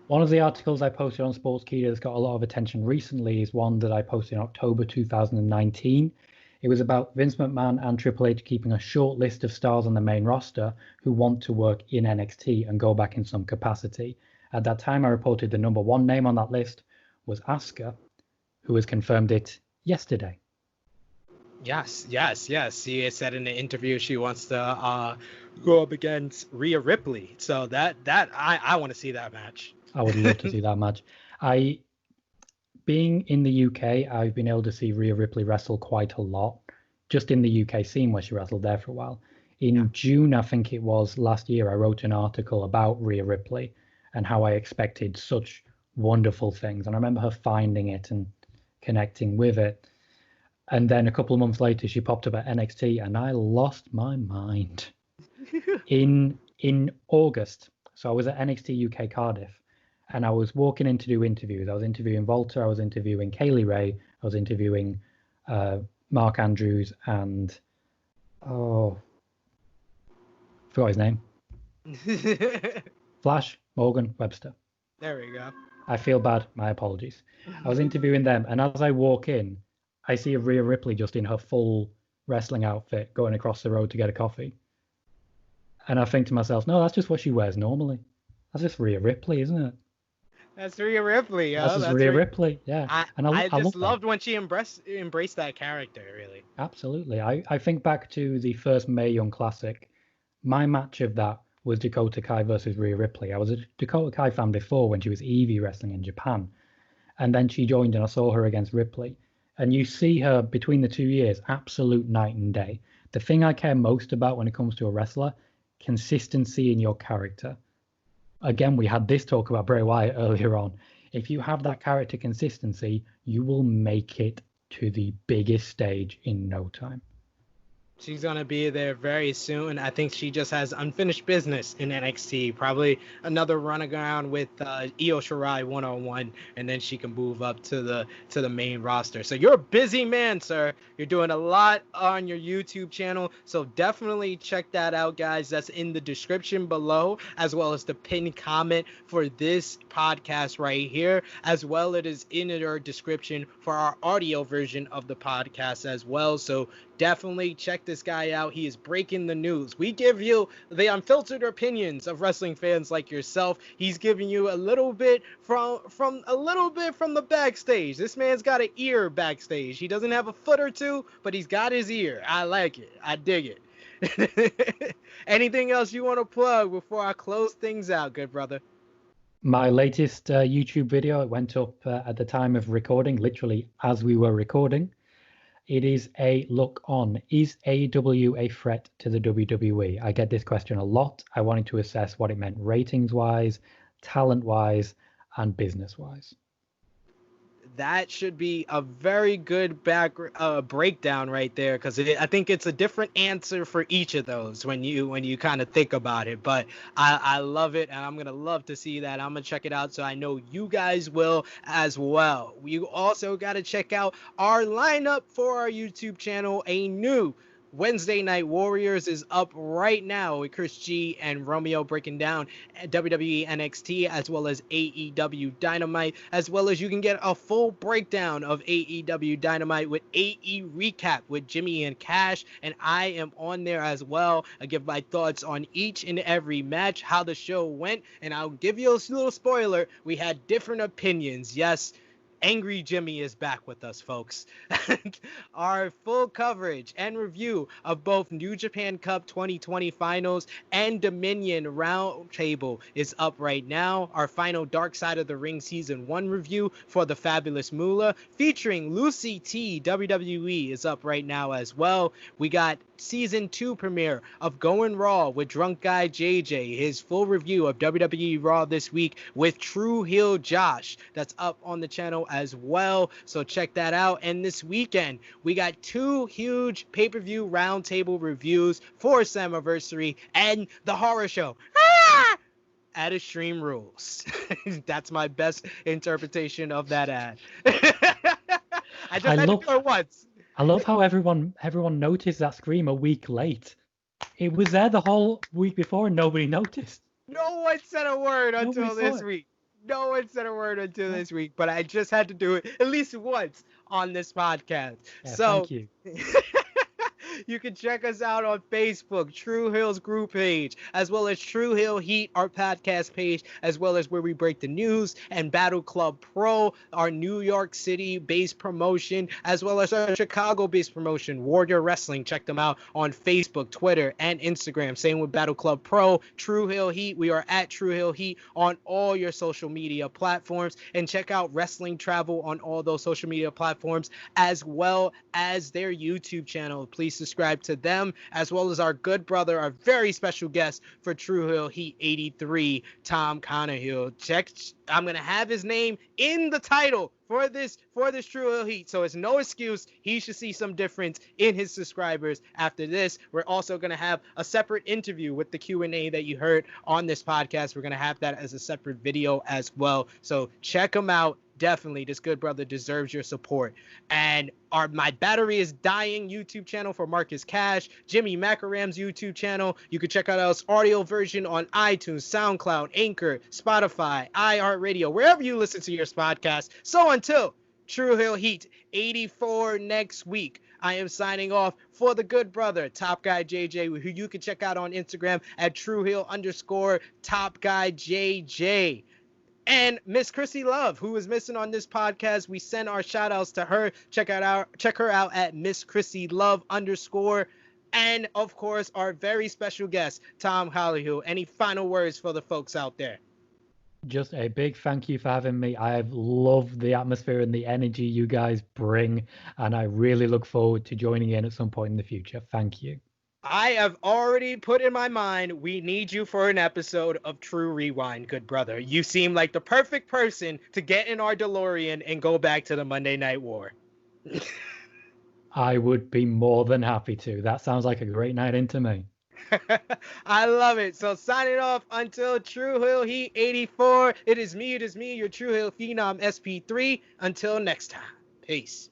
One of the articles I posted on Sportskeeda that's got a lot of attention recently is one that I posted in October 2019. It was about Vince McMahon and Triple H keeping a short list of stars on the main roster who want to work in NXT and go back in some capacity. At that time, I reported the number one name on that list was Asuka, who has confirmed it yesterday. Yes. She has said in the interview she wants to go up against Rhea Ripley. So that I want to see that match. I would love to see that match. Being in the UK, I've been able to see Rhea Ripley wrestle quite a lot, just in the UK scene where she wrestled there for a while. In June, I think it was last year, I wrote an article about Rhea Ripley and how I expected such wonderful things. And I remember her finding it and connecting with it. And then a couple of months later, she popped up at NXT and I lost my mind. In August, so I was at NXT UK Cardiff, and I was walking in to do interviews. I was interviewing Volta, I was interviewing Kaylee Ray, I was interviewing Mark Andrews, and forgot his name. Flash Morgan Webster. There we go. I feel bad. My apologies. I was interviewing them, and as I walk in, I see a Rhea Ripley just in her full wrestling outfit going across the road to get a coffee. And I think to myself, no, that's just what she wears normally. That's just Rhea Ripley, isn't it? That's Rhea Ripley. That's Rhea Ripley, yeah. I just loved when she embraced that character, really. Absolutely. I think back to the first Mae Young Classic. My match of that was Dakota Kai versus Rhea Ripley. I was a Dakota Kai fan before when she was Evie wrestling in Japan. And then she joined and I saw her against Ripley. And you see her between the 2 years, absolute night and day. The thing I care most about when it comes to a wrestler, consistency in your character. Again, we had this talk about Bray Wyatt earlier on. If you have that character consistency, you will make it to the biggest stage in no time. She's going to be there very soon. I think she just has unfinished business in NXT. Probably another run around with Io Shirai one-on-one, and then she can move up to the main roster. So you're a busy man, sir. You're doing a lot on your YouTube channel. So definitely check that out, guys. That's in the description below, as well as the pinned comment for this podcast right here, as well it is in our description for our audio version of the podcast as well. So definitely check this guy out. He is breaking the news. We give you the unfiltered opinions of wrestling fans like yourself. He's giving you a little bit from the backstage. This man's got an ear backstage. He doesn't have a foot or two, but he's got his ear. I like it. I dig it. Anything else you want to plug before I close things out, good brother? My latest YouTube video, it went up at the time of recording, literally as we were recording. It is a look on, is AEW a threat to the WWE? I get this question a lot. I wanted to assess what it meant ratings-wise, talent-wise, and business-wise. That should be a very good breakdown right there, because I think it's a different answer for each of those when you kind of think about it. But I love it, and I'm gonna love to see that. I'm gonna check it out, so I know you guys will as well. You also got to check out our lineup for our YouTube channel. A new Wednesday Night Warriors is up right now with Chris G and Romeo breaking down WWE NXT as well as AEW Dynamite, as well as you can get a full breakdown of AEW Dynamite with AE Recap with Jimmy and Cash, and I am on there as well. I give my thoughts on each and every match, how the show went, and I'll give you a little spoiler. We had different opinions. Yes, Angry Jimmy is back with us, folks. Our full coverage and review of both New Japan Cup 2020 finals and Dominion Roundtable is up right now. Our final Dark Side of the Ring Season 1 review for the Fabulous Moolah featuring Lucy T WWE is up right now as well. We got Season 2 premiere of Going Raw with Drunk Guy JJ, his full review of WWE Raw this week with True Heel Josh. That's up on the channel as well, so check that out. And this weekend we got 2 huge pay-per-view roundtable reviews for Slammiversary and the horror show at Extreme Rules. That's my best interpretation of that ad. I just had to do it once. I love how everyone noticed that scream a week late. It was there the whole week before and nobody noticed. No one said a word until this week. No one said a word until this week, but I just had to do it at least once on this podcast. Yeah, So thank you. you can check us out on Facebook, True Hill's group page, as well as True Hill Heat, our podcast page, as well as where we break the news, and Battle Club Pro, our New York City-based promotion, as well as our Chicago-based promotion, Warrior Wrestling. Check them out on Facebook, Twitter, and Instagram. Same with Battle Club Pro, True Hill Heat. We are at True Hill Heat on all your social media platforms. And check out Wrestling Travel on all those social media platforms, as well as their YouTube channel. Please subscribe to them, as well as our good brother, our very special guest for True Hill Heat 83, Tom Colohue. I'm gonna have his name in the title for this True Hill Heat, so it's no excuse. He should see some difference in his subscribers after this. We're also gonna have a separate interview with the Q&A that you heard on this podcast. We're gonna have that as a separate video as well, so check him out. Definitely, this good brother deserves your support. And My Battery is Dying YouTube channel for Marcus Cash, Jimmy Macaram's YouTube channel. You can check out our audio version on iTunes, SoundCloud, Anchor, Spotify, iHeartRadio, wherever you listen to your podcast. So until True Hill Heat 84 next week, I am signing off for the good brother, Top Guy JJ, who you can check out on Instagram at TrueHill_Top Guy JJ. And Miss Chrissy Love, who is missing on this podcast, we send our shout outs to her. Check her out at Miss Chrissy Love _. And of course, our very special guest, Tom Colohue. Any final words for the folks out there? Just a big thank you for having me. I've loved the atmosphere and the energy you guys bring, and I really look forward to joining in at some point in the future. Thank you. I have already put in my mind, we need you for an episode of True Rewind, good brother. You seem like the perfect person to get in our DeLorean and go back to the Monday Night War. I would be more than happy to. That sounds like a great night in to me. I love it. So signing off until True Hill Heat 84. It is me, your True Hill Phenom SP3. Until next time. Peace.